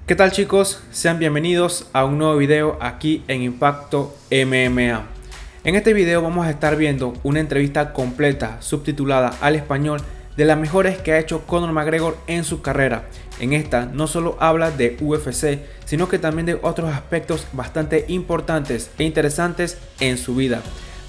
¿Qué tal chicos? Sean bienvenidos a un nuevo video aquí en Impacto MMA. En este video vamos a estar viendo una entrevista completa subtitulada al español de las mejores que ha hecho Conor McGregor en su carrera. En esta no solo habla de UFC, sino que también de otros aspectos bastante importantes e interesantes en su vida.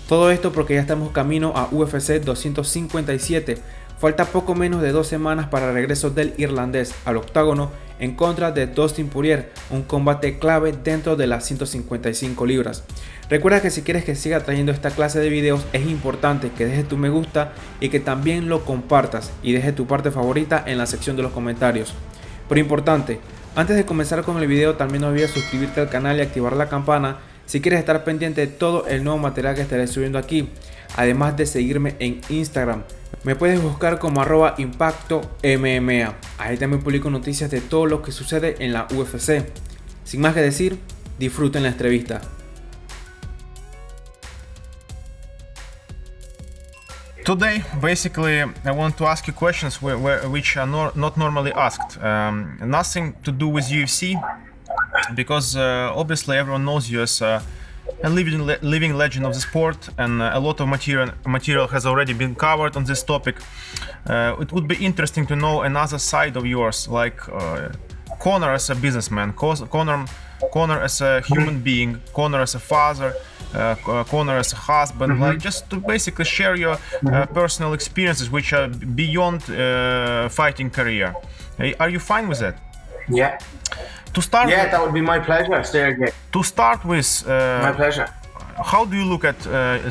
Todo esto porque ya estamos camino a UFC 257. Falta poco menos de 2 semanas para el regreso del irlandés al octágono en contra de Dustin Poirier, un combate clave dentro de las 155 libras. Recuerda que si quieres que siga trayendo esta clase de videos es importante que dejes tu me gusta y que también lo compartas y dejes tu parte favorita en la sección de los comentarios. Pero importante, antes de comenzar con el video también no olvides suscribirte al canal y activar la campana si quieres estar pendiente de todo el nuevo material que estaré subiendo aquí, además de seguirme en Instagram. Me puedes buscar como @impactomma. Ahí también publico noticias de todo lo que sucede en la UFC. Sin más que decir, disfruten la entrevista. Today, basically, I want to ask you questions which are not normally asked. Nothing to do with UFC, because obviously everyone knows you as a living legend of the sport, and a lot of material has already been covered on this topic. It would be interesting to know another side of yours, like Conor as a businessman, Conor as a human being, Conor as a father, Conor as a husband, like just to basically share your personal experiences which are beyond fighting career. Are you fine with that? Yeah. To start Yeah, with, that would be my pleasure, Sergey. to start with, My pleasure. how do you look at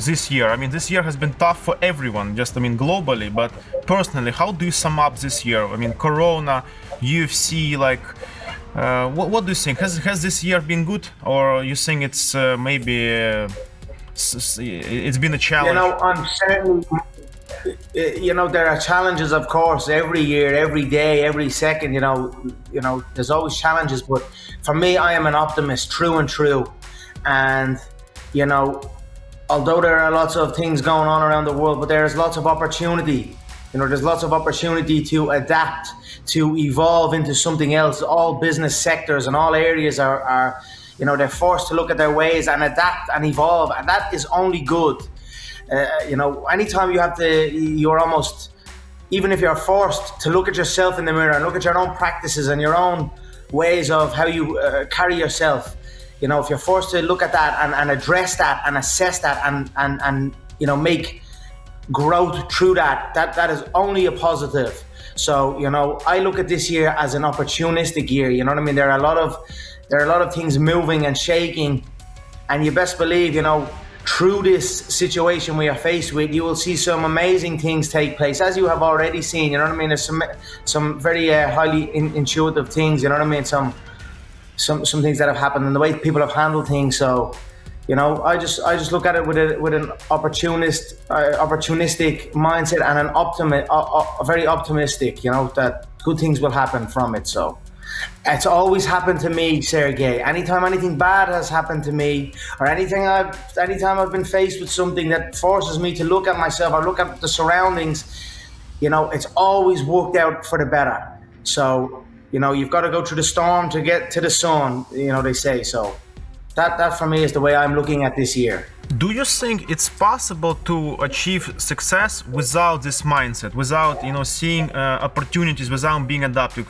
this year? I mean, this year has been tough for everyone, globally, but personally, how do you sum up this year? I mean, Corona, UFC, like, what do you think? Has this year been good, or you think it's it's been a challenge? You know, I'm certainly. You know, there are challenges, of course, every year, every day, every second. You know, there's always challenges. But for me, I am an optimist, true and true. And you know, although there are lots of things going on around the world, but there's lots of opportunity. You know, there's lots of opportunity to adapt, to evolve into something else. All business sectors and all areas are you know, they're forced to look at their ways and adapt and evolve, and that is only good. You know, anytime you're almost, even if you're forced to look at yourself in the mirror and look at your own practices and your own ways of how you carry yourself, you know, if you're forced to look at that and address that and assess that and you know, make growth through that is only a positive. So, you know, I look at this year as an opportunistic year. You know what I mean? There are a lot of things moving and shaking, and you best believe, you know, through this situation we are faced with, you will see some amazing things take place, as you have already seen. You know what I mean? There's some very highly intuitive things. You know what I mean? Some things that have happened and the way people have handled things. So, you know, I just look at it with an opportunistic mindset and a very optimistic. You know, that good things will happen from it. So. It's always happened to me, Sergey. Anytime anything bad has happened to me, or anytime I've been faced with something that forces me to look at myself or look at the surroundings, you know, it's always worked out for the better. So, you know, you've got to go through the storm to get to the sun, you know, they say. So that for me is the way I'm looking at this year. Do you think it's possible to achieve success without this mindset, without, you know, seeing opportunities, without being adaptive?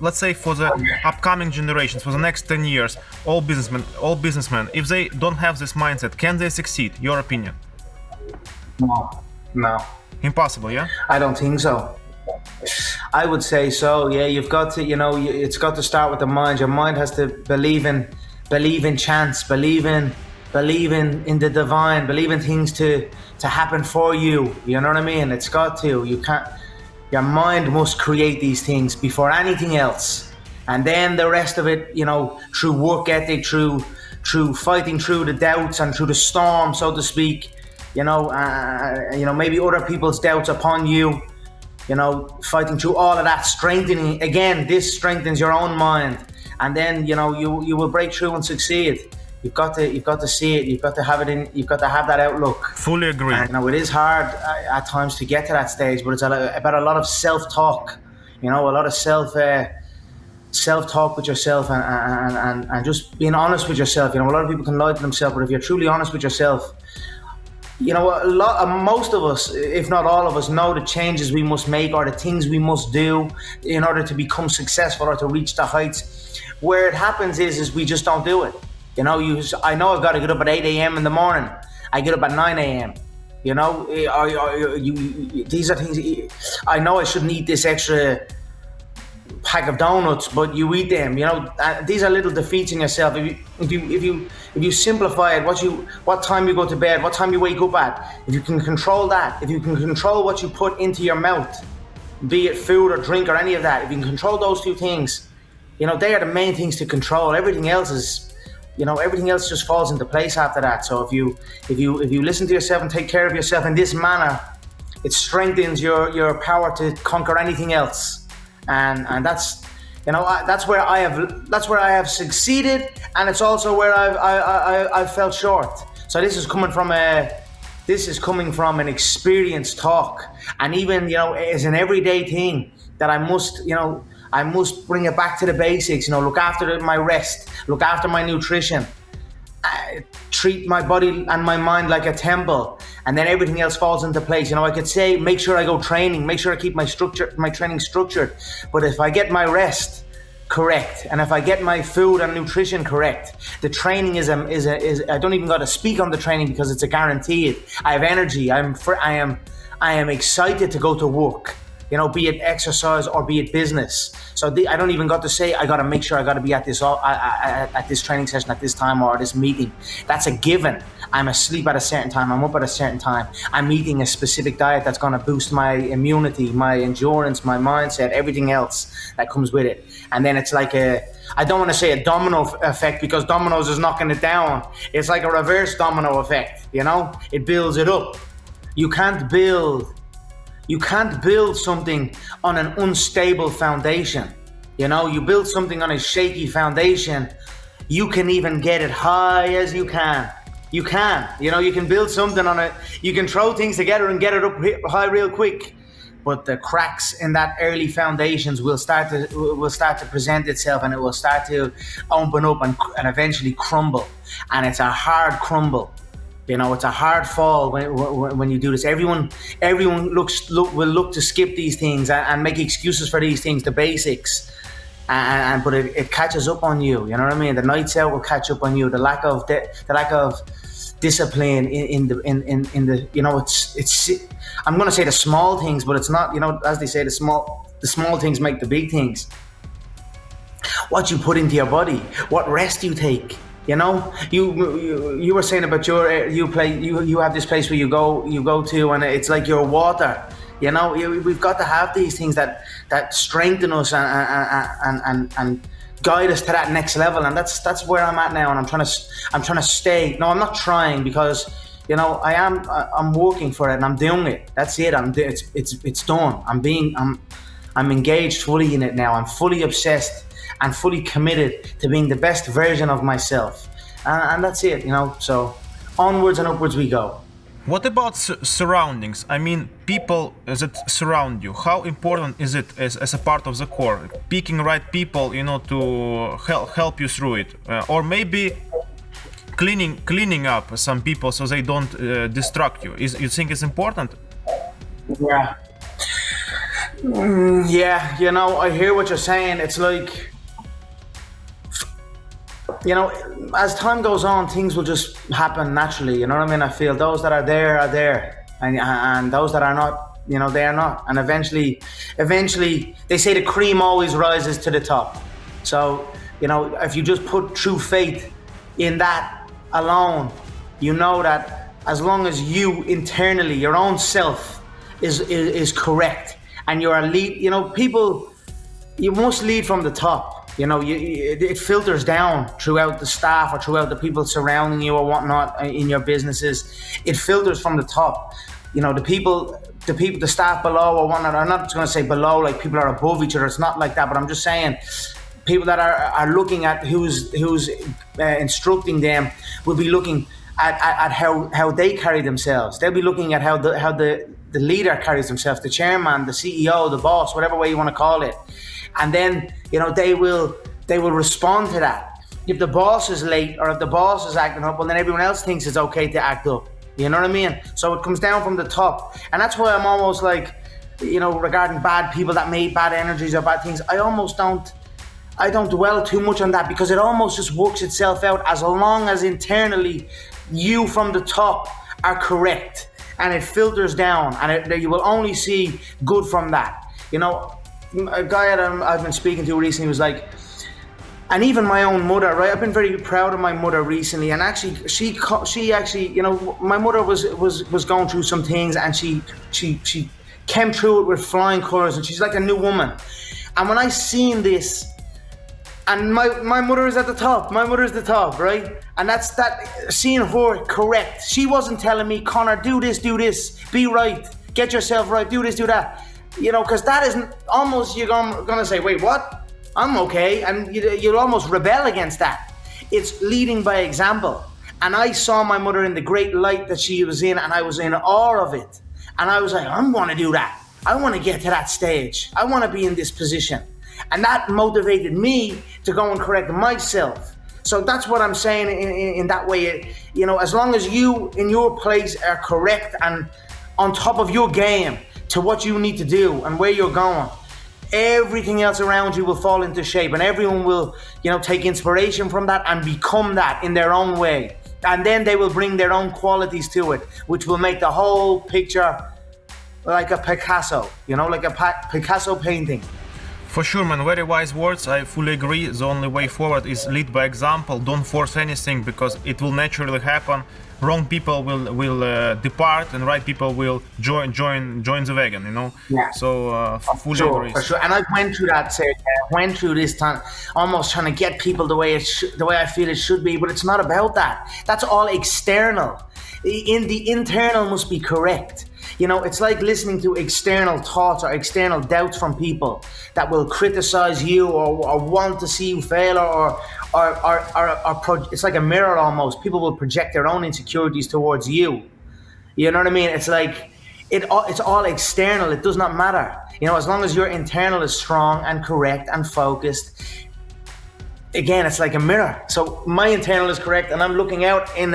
Let's say for the upcoming generations, for the next 10 years, all businessmen, if they don't have this mindset, can they succeed? Your opinion? No. Impossible, yeah? I don't think so. I would say so. Yeah, you've got to, you know, it's got to start with the mind. Your mind has to believe in chance, believe in the divine, believe in things to happen for you. You know what I mean? It's got to. You can't. Your mind must create these things before anything else, and then the rest of it, you know, through work ethic, through fighting through the doubts and through the storm, so to speak. You know, maybe other people's doubts upon you. You know, fighting through all of that, strengthening. Again, this strengthens your own mind, and then, you know, you will break through and succeed. You've got to see it. You've got to have it you've got to have that outlook. Fully agree. And, you know, it is hard at times to get to that stage, but it's about a lot of self-talk. You know, a lot of self-talk with yourself and just being honest with yourself. You know, a lot of people can lie to themselves, but if you're truly honest with yourself, you know, most of us, if not all of us, know the changes we must make or the things we must do in order to become successful or to reach the heights. Where it happens is we just don't do it. You know, I know I've got to get up at 8 a.m. in the morning. I get up at 9 a.m. You know, these are things. I know I shouldn't eat this extra pack of donuts, but you eat them. You know, these are little defeats in yourself. If you simplify it, what time you go to bed, what time you wake up at, if you can control that, if you can control what you put into your mouth, be it food or drink or any of that, if you can control those two things, you know, they are the main things to control. Everything else is, you know, everything else just falls into place after that. So if you listen to yourself and take care of yourself in this manner, it strengthens your power to conquer anything else. And that's, you know, that's where I have succeeded, and it's also where I've fell short. So this is coming from an experienced talk, and even, you know, as an everyday thing that I must bring it back to the basics. You know, look after my rest, look after my nutrition, treat my body and my mind like a temple, and then everything else falls into place. You know, I could say, make sure I go training, make sure I keep my training structured, but if I get my rest correct, and if I get my food and nutrition correct, the training is I don't even got to speak on the training because it's a guaranteed. I have energy. I am excited to go to work. You know, be it exercise or be it business. So I don't even got to say I got to make sure I got to be at this training session at this time or this meeting. That's a given. I'm asleep at a certain time. I'm up at a certain time. I'm eating a specific diet that's going to boost my immunity, my endurance, my mindset, everything else that comes with it. And then it's like I don't want to say a domino effect, because dominoes is knocking it down. It's like a reverse domino effect. You know, it builds it up. You can't build something on an unstable foundation. You know, you build something on a shaky foundation, you can even get it high as you can. You can, you know, you can build something on it. You can throw things together and get it up high real quick. But the cracks in that early foundations will start to present itself, and it will start to open up and eventually crumble. And it's a hard crumble. You know, it's a hard fall when you do this. Everyone will look to skip these things and make excuses for these things, the basics, but it catches up on you. You know what I mean? The nights out will catch up on you. The lack of discipline in the you know, it's I'm gonna say the small things, but it's not. You know, as they say, the small things make the big things. What you put into your body, what rest you take. You know, you were saying about you have this place where you go to, and it's like your water. You know, we've got to have these things that strengthen us and guide us to that next level, and that's where I'm at now, and I'm trying to stay. No, I'm not trying, because, you know, I'm working for it and I'm doing it. That's it. It's done. I'm engaged fully in it now. I'm fully obsessed and fully committed to being the best version of myself, and that's it, you know. So onwards and upwards we go. What about surroundings? I mean, people that surround you. How important is it as a part of the core? Picking right people, you know, to help you through it, or maybe cleaning up some people so they don't distract you. You think it's important? Yeah. Yeah, you know, I hear what you're saying. It's like, you know, as time goes on, things will just happen naturally. You know what I mean? I feel those that are there, and those that are not, you know, they are not. And eventually, they say the cream always rises to the top. So, you know, if you just put true faith in that alone, you know that as long as you internally, your own self is correct, and you're a lead, you know, people, you must lead from the top. You know, it filters down throughout the staff or throughout the people surrounding you or whatnot in your businesses. It filters from the top. You know, the staff below or whatnot. I'm not going to say below like people are above each other. It's not like that. But I'm just saying, people that are looking at who's instructing them will be looking at how they carry themselves. They'll be looking at how the leader carries himself, the chairman, the CEO, the boss, whatever way you want to call it. and then they will respond to that. If the boss is late or if the boss is acting up, well, then everyone else thinks it's okay to act up. You know what I mean? So it comes down from the top, and that's why I'm almost like, regarding bad people that made bad energies or bad things, I don't dwell too much on that, because it almost just works itself out as long as internally you from the top are correct, and it filters down, and you will only see good from that. A guy I've been speaking to recently was like, and even my own mother, right? I've been very proud of my mother recently, and actually, she actually, my mother was going through some things, and she came through it with flying colors, and she's like a new woman. And when I seen this, and my mother is at the top. My mother is the top, right? And that's that, seeing her correct. She wasn't telling me, Conor, do this, be right, get yourself right, do this, do that. Because that isn't, almost you're gonna say, wait, what? I'm okay. And you'll almost rebel against that. It's leading by example. And I saw my mother in the great light that she was in, and I was in awe of it. And I was like, I want to do that. I want to get to that stage. I want to be in this position. And that motivated me to go and correct myself. So that's what I'm saying in that way. As long as you in your place are correct and on top of your game to what you need to do and where you're going, everything else around you will fall into shape, and everyone will, take inspiration from that and become that in their own way. And then they will bring their own qualities to it, which will make the whole picture like a Picasso, like a Picasso painting. For sure, man, very wise words. I fully agree. The only way forward is lead by example. Don't force anything, because it will naturally happen. Wrong people will depart, and right people will join the wagon. Yeah. So fully agree. For sure. And I went through that, Sergey. I went through this time, almost trying to get people the way I feel it should be, but it's not about that. That's all external. The internal must be correct. It's like listening to external thoughts or external doubts from people that will criticize you or want to see you fail, or it's like a mirror almost. People will project their own insecurities towards you. You know what I mean? It's like it's all external. It does not matter. As long as your internal is strong and correct and focused. Again, it's like a mirror. So my internal is correct, and I'm looking out in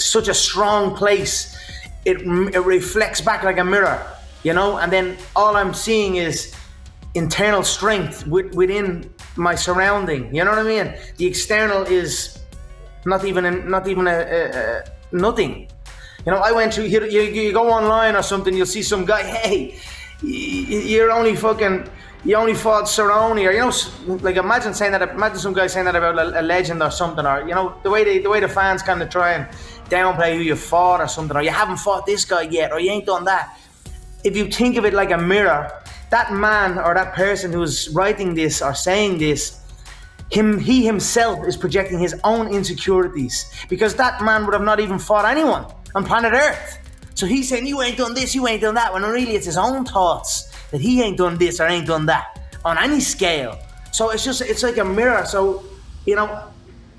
such a strong place. It reflects back like a mirror, and then all I'm seeing is internal strength within my surrounding. You know what I mean? The external is not even a nothing. I went through. You go online or something, you'll see some guy. Hey, you only fought Cerrone, or like imagine some guy saying that about a legend or something, or the way the fans kind of try and downplay who you fought or something, or you haven't fought this guy yet, or you ain't done that. If you think of it like a mirror, that man or that person who's writing this or saying this, he himself is projecting his own insecurities, because that man would have not even fought anyone on planet Earth. So he's saying, you ain't done this, you ain't done that, when really it's his own thoughts that he ain't done this or ain't done that on any scale. So it's like a mirror. So,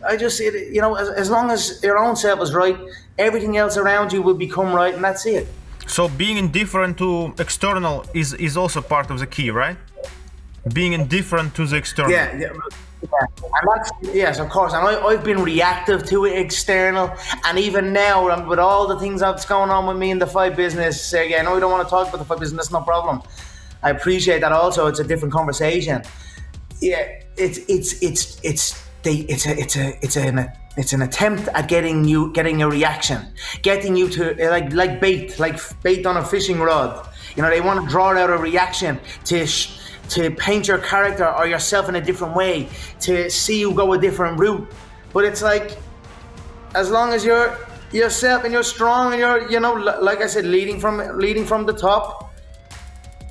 as long as your own self is right, everything else around you will become right, and that's it. So being indifferent to external is also part of the key, right? Being indifferent to the external. Yeah. And that's, yes, of course. And I've been reactive to it, external, and even now with all the things that's going on with me in the fight business, Sergey, I know we don't want to talk about the fight business, that's no problem. I appreciate that also. It's a different conversation. Yeah, it's an attempt at getting a reaction, getting you to like bait on a fishing rod. They want to draw out a reaction to paint your character or yourself in a different way, to see you go a different route. But it's like, as long as you're yourself and you're strong and you're like I said, leading from the top.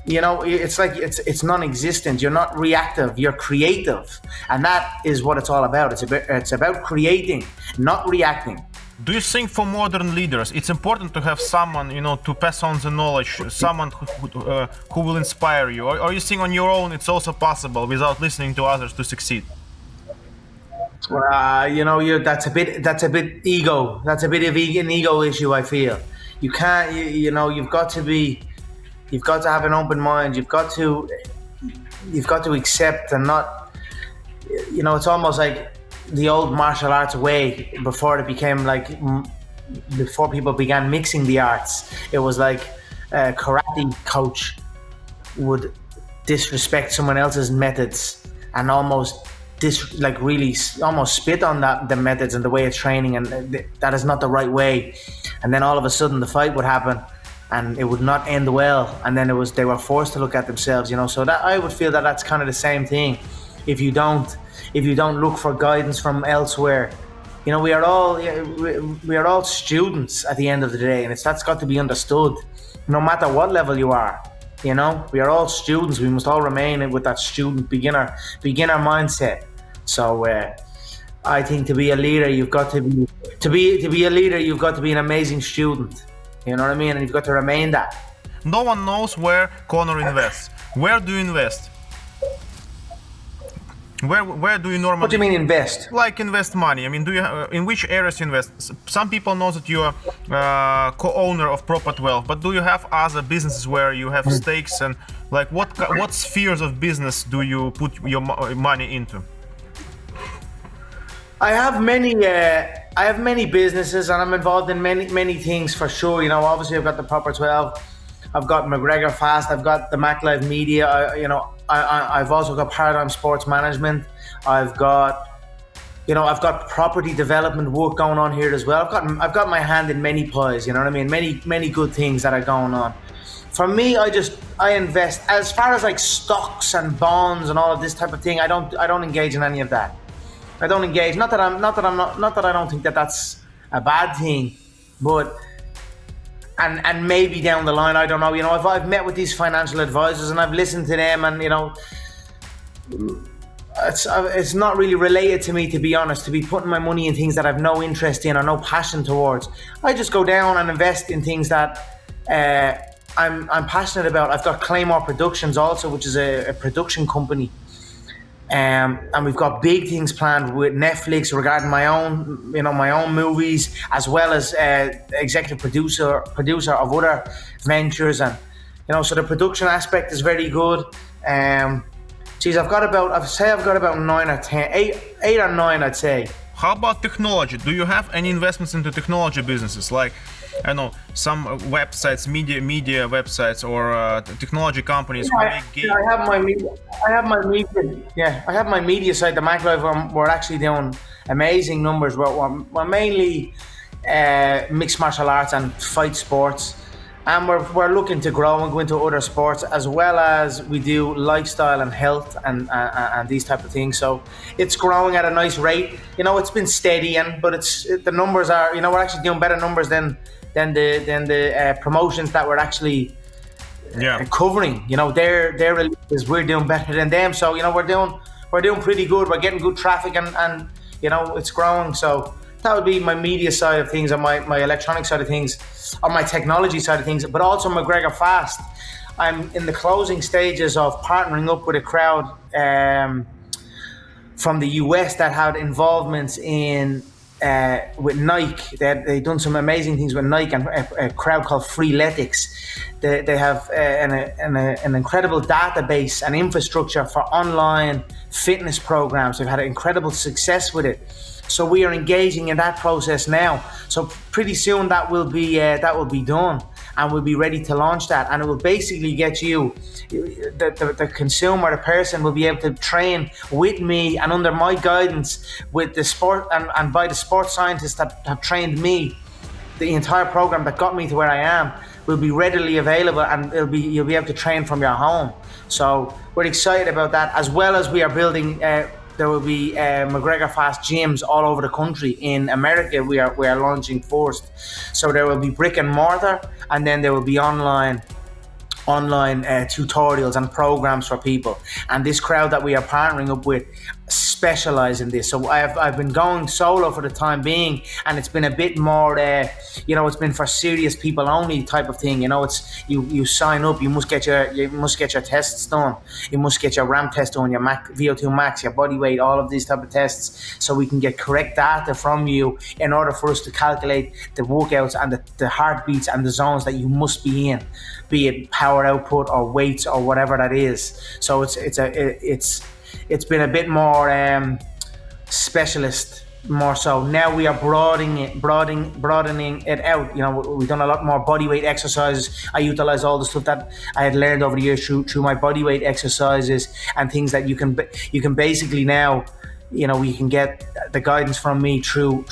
It's like it's non-existent. You're not reactive. You're creative, and that is what it's all about. It's about creating, not reacting. Do you think for modern leaders it's important to have someone to pass on the knowledge, someone who will inspire you, or you think on your own it's also possible without listening to others to succeed? That's a bit ego. That's a bit of an ego issue. I feel you can't. You've got to have an open mind. You've got to you've got to accept and not, you know, it's almost like the old martial arts way before it became like, before people began mixing the arts. It was like a karate coach would disrespect someone else's methods and almost really almost spit on the methods and the way of training, and that is not the right way. And then all of a sudden the fight would happen and it would not end well, and then they were forced to look at themselves, you know. So that I would feel that that's kind of the same thing. If you don't look for guidance from elsewhere, you know, we are all students at the end of the day, and that's got to be understood, no matter what level you are. You know, we are all students. We must all remain with that student beginner mindset. So I think to be a leader, you've got to be an amazing student. You know what I mean? And you've got to remain that. No one knows where Conor invests. Where do you invest? Where do you normally? What do you mean invest? Like invest money. I mean, do you in which areas you invest? Some people know that you are co-owner of Proper 12, but do you have other businesses where you have stakes, and like what spheres of business do you put your money into? I have many businesses, and I'm involved in many things for sure. You know, obviously I've got the Proper 12, I've got McGregor Fast, I've got the Mac Live Media. I've also got Paradigm Sports Management. I've got property development work going on here as well. I've got my hand in many pies. You know what I mean? Many good things that are going on. For me, I invest as far as like stocks and bonds and all of this type of thing. I don't engage in any of that. I don't engage. Not that I don't think that that's a bad thing, but and maybe down the line, I don't know. You know, if I've met with these financial advisors and I've listened to them, and you know, it's not really related to me, to be honest, to be putting my money in things that I've no interest in or no passion towards. I just go down and invest in things that I'm passionate about. I've got Claymore Productions also, which is a production company. And we've got big things planned with Netflix regarding my own movies, as well as executive producer of other ventures, and you know, so the production aspect is very good. I've got about 9 or 10, 8 or 9, I'd say. How about technology? Do you have any investments into technology businesses, like, I don't know, some websites, media websites, or technology companies? I have my media. I have my media site, the MacLive. We're actually doing amazing numbers. We're mainly mixed martial arts and fight sports, and we're looking to grow and go into other sports, as well as we do lifestyle and health and these type of things. So it's growing at a nice rate. You know, it's been steady, but the numbers are. You know, we're actually doing better numbers than the promotions that we're actually covering. You know, their releases, we're doing better than them. So you know, we're doing pretty good. We're getting good traffic, and you know, it's growing. So that would be my media side of things, and my electronic side of things, or my technology side of things. But also McGregor Fast, I'm in the closing stages of partnering up with a crowd from the US that had involvements in with Nike. They've done some amazing things with Nike, and a crowd called Freeletics. They have an incredible database and infrastructure for online fitness programs. They've had incredible success with it. So we are engaging in that process now. So pretty soon that will be done, and we'll be ready to launch that. And it will basically get you, the consumer, the person, will be able to train with me and under my guidance with the sport and by the sports scientists that have trained me. The entire program that got me to where I am will be readily available, and you'll be able to train from your home. So we're excited about that, as well as we are building. There will be McGregor Fast gyms all over the country. In America, we are launching first. So there will be brick and mortar, and then there will be online tutorials and programs for people. And this crowd that we are partnering up with specialize in this. So I've been going solo for the time being, and it's been a bit more it's been for serious people only type of thing. It's you sign up, you must get your tests done, you must get your RAM test done, your VO2 max, your body weight, all of these type of tests, so we can get correct data from you in order for us to calculate the workouts and the heartbeats and the zones that you must be in, be it power output or weights or whatever that is. So it's been a bit more specialist, more so. Now we are broadening it out. We've done a lot more body weight exercises. I utilize all the stuff that I had learned over the years through my body weight exercises and things that you can basically now, you can get the guidance from me through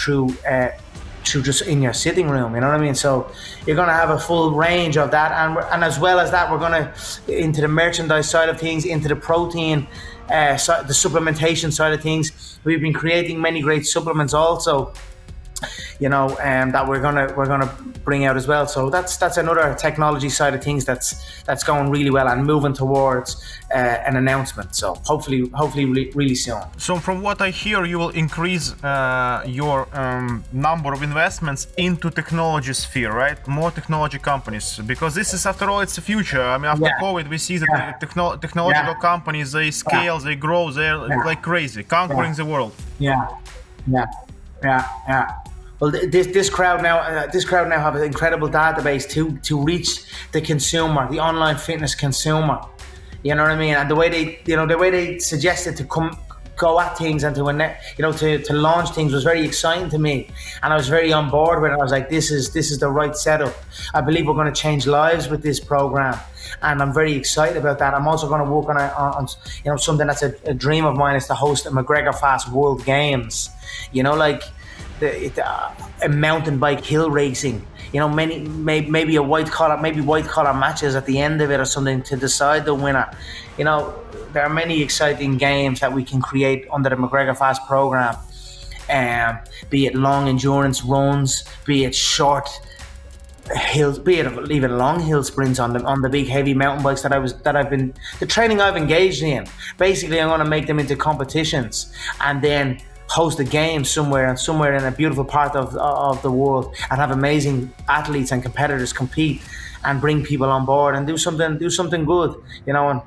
just in your sitting room, you know what I mean? So you're going to have a full range of that, and as well as that, we're going to into the merchandise side of things, into the protein, the supplementation side of things. We've been creating many great supplements also, that we're gonna bring out as well. So that's another technology side of things that's going really well and moving towards an announcement. So hopefully really soon. So from what I hear, you will increase your number of investments into technology sphere, right? More technology companies, because this is, after all, it's the future. I mean, after COVID, we see that technological companies, they scale, they grow, they're like crazy, conquering the world. Yeah. Well, this crowd now have an incredible database to reach the consumer, the online fitness consumer. You know what I mean? And the way they suggested to go at things and to launch things was very exciting to me, and I was very on board with it. I was like, this is the right setup. I believe we're going to change lives with this program, and I'm very excited about that. I'm also going to work on something that's a dream of mine, is to host a McGregor Fast World Games. Like a mountain bike hill racing. Maybe white collar matches at the end of it or something to decide the winner. There are many exciting games that we can create under the McGregor Fast program, be it long endurance runs, be it short hills, be it even long hill sprints on the big heavy mountain bikes the training I've engaged in. Basically, I'm going to make them into competitions and then host a game somewhere in a beautiful part of the world, and have amazing athletes and competitors compete and bring people on board and do something good, and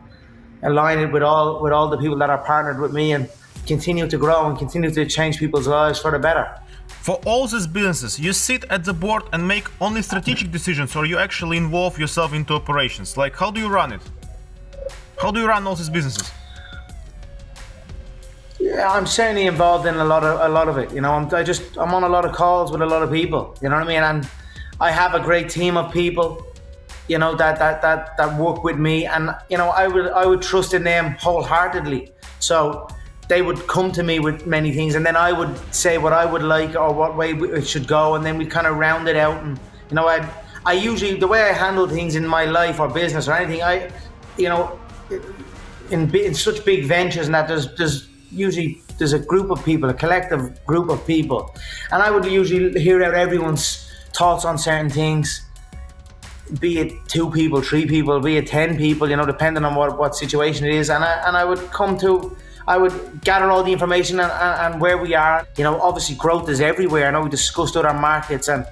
align it with all the people that are partnered with me, and continue to grow and continue to change people's lives for the better. For all these businesses, you sit at the board and make only strategic decisions, or you actually involve yourself into operations? Like, how do you run it? How do you run all these businesses? Yeah, I'm certainly involved in a lot of it. I'm on a lot of calls with a lot of people. You know what I mean? And I have a great team of people, that work with me, and I would trust in them wholeheartedly. So they would come to me with many things, and then I would say what I would like or what way it should go, and then we kind of round it out. And I usually, the way I handle things in my life or business or anything, in such big ventures and that there's a group of people, a collective group of people, and I would usually hear out everyone's thoughts on certain things, be it 2 people, 3 people, be it 10 people, depending on what situation it is, and I would gather all the information and where we are. Obviously growth is everywhere. I know we discussed other markets, and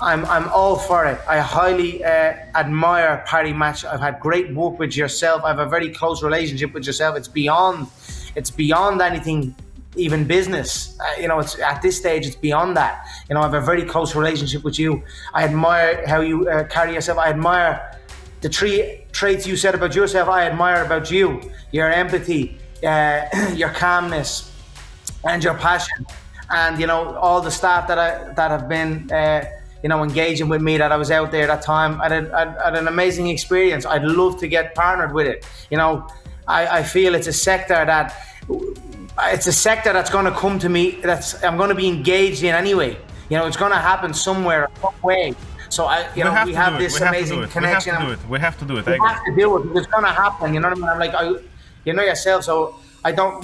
I'm all for it. I highly admire Party Match. I've had great work with yourself. I have a very close relationship with yourself. It's beyond anything, even business. It's at this stage, it's beyond that. I have a very close relationship with you. I admire how you carry yourself. I admire the 3 traits you said about yourself. I admire about you: your empathy, your calmness, and your passion. And all the staff that have been engaging with me, that I was out there that time. I had an amazing experience. I'd love to get partnered with it. I feel it's a sector that's going to come to me, I'm going to be engaged in anyway. It's going to happen somewhere, some way. So we have this amazing connection. We have to do it. We have to do it. It's going to happen. You know what I mean? I'm like, yourself. So I don't.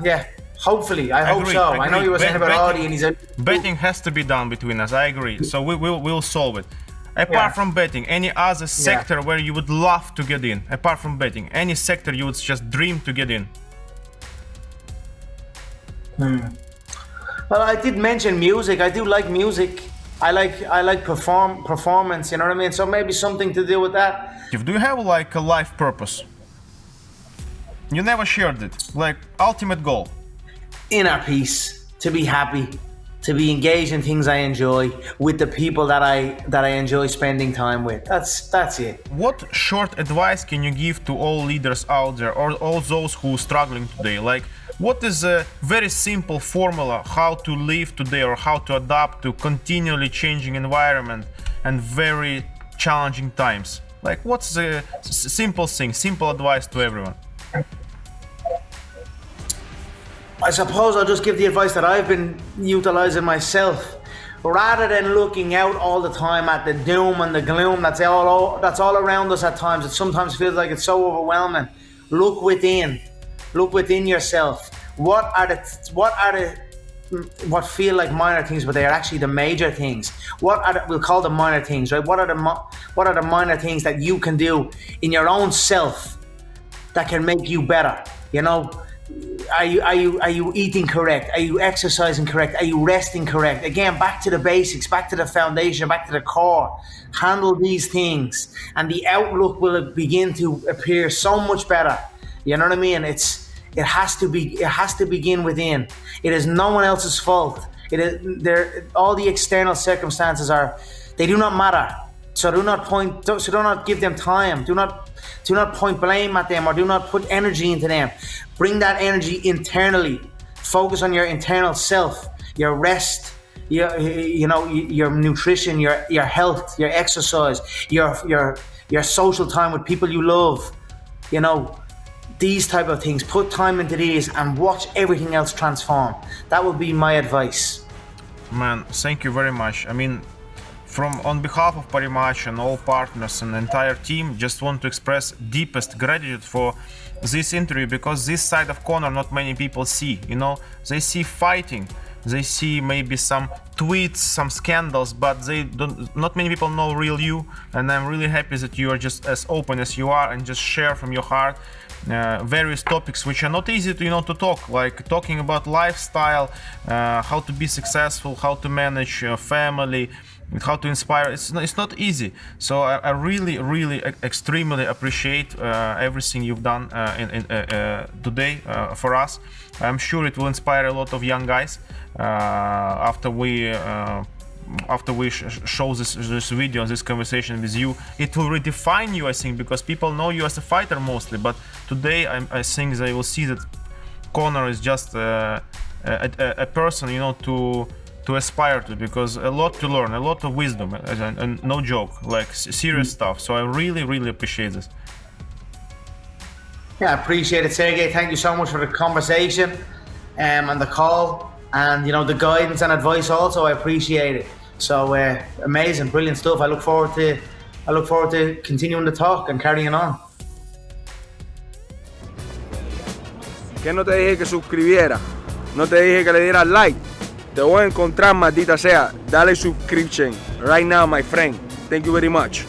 Yeah. Hopefully, I hope so. I know you were saying about Audi, and he's a betting has to be done between us. I agree. So we'll solve it. Apart from betting, any other sector where you would love to get in? Apart from betting, any sector you would just dream to get in? Well, I did mention music. I do like music. I like performance. You know what I mean? So maybe something to do with that. Do you have like a life purpose? You never shared it. Like ultimate goal. Inner peace. To be happy. To be engaged in things I enjoy with the people that I enjoy spending time with. That's it. What short advice can you give to all leaders out there, or all those who are struggling today? Like, what is a very simple formula how to live today, or how to adapt to continually changing environment and very challenging times? Like, what's the simple thing, simple advice to everyone? I suppose I'll just give the advice that I've been utilizing myself. Rather than looking out all the time at the doom and the gloom that's all around us at times, it sometimes feels like it's so overwhelming. Look within yourself. What feel like minor things, but they are actually the major things? We'll call them minor things, right? What are the minor things that you can do in your own self that can make you better? You know, are you eating correct? Are you exercising correct? Are you resting correct? Again, back to the basics, back to the foundation, back to the core. Handle these things, and the outlook will begin to appear so much better. You know what I mean? It has to begin within. It is no one else's fault. All the external circumstances they do not matter. So do not give them time. Do not point blame at them, or do not put energy into them. Bring that energy internally. Focus on your internal self, your rest, your nutrition, your health, your exercise, your social time with people you love. You know, these type of things. Put time into these and watch everything else transform. That would be my advice. Man, thank you very much. I mean, on behalf of Parimatch and all partners and the entire team, just want to express deepest gratitude for this interview, because this side of Conor not many people see. You know, they see fighting, they see maybe some tweets, some scandals, but not many people know real you. And I'm really happy that you are just as open as you are and just share from your heart various topics which are not easy to talk, like talking about lifestyle, how to be successful, how to manage your family, how to inspire. It's not easy. So I really extremely appreciate everything you've done today for us. I'm sure it will inspire a lot of young guys after we show this video, this conversation with you. It will redefine you, I think, because people know you as a fighter mostly, but today I think they will see that Conor is just a person, to aspire to, because a lot to learn, a lot of wisdom, and no joke, like serious stuff. So I really appreciate this. Yeah, I appreciate it, Sergey. Thank you so much for the conversation and the call, and the guidance and advice also. I appreciate it. So amazing, brilliant stuff. I look forward to continuing the talk and carrying on. Que no te dije que suscribiera, no te dije que le dieras like. Te voy a encontrar, maldita sea. Dale subscription right now, my friend. Thank you very much.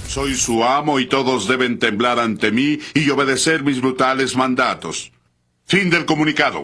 Soy su amo y todos deben temblar ante mí y obedecer mis brutales mandatos. Fin del comunicado.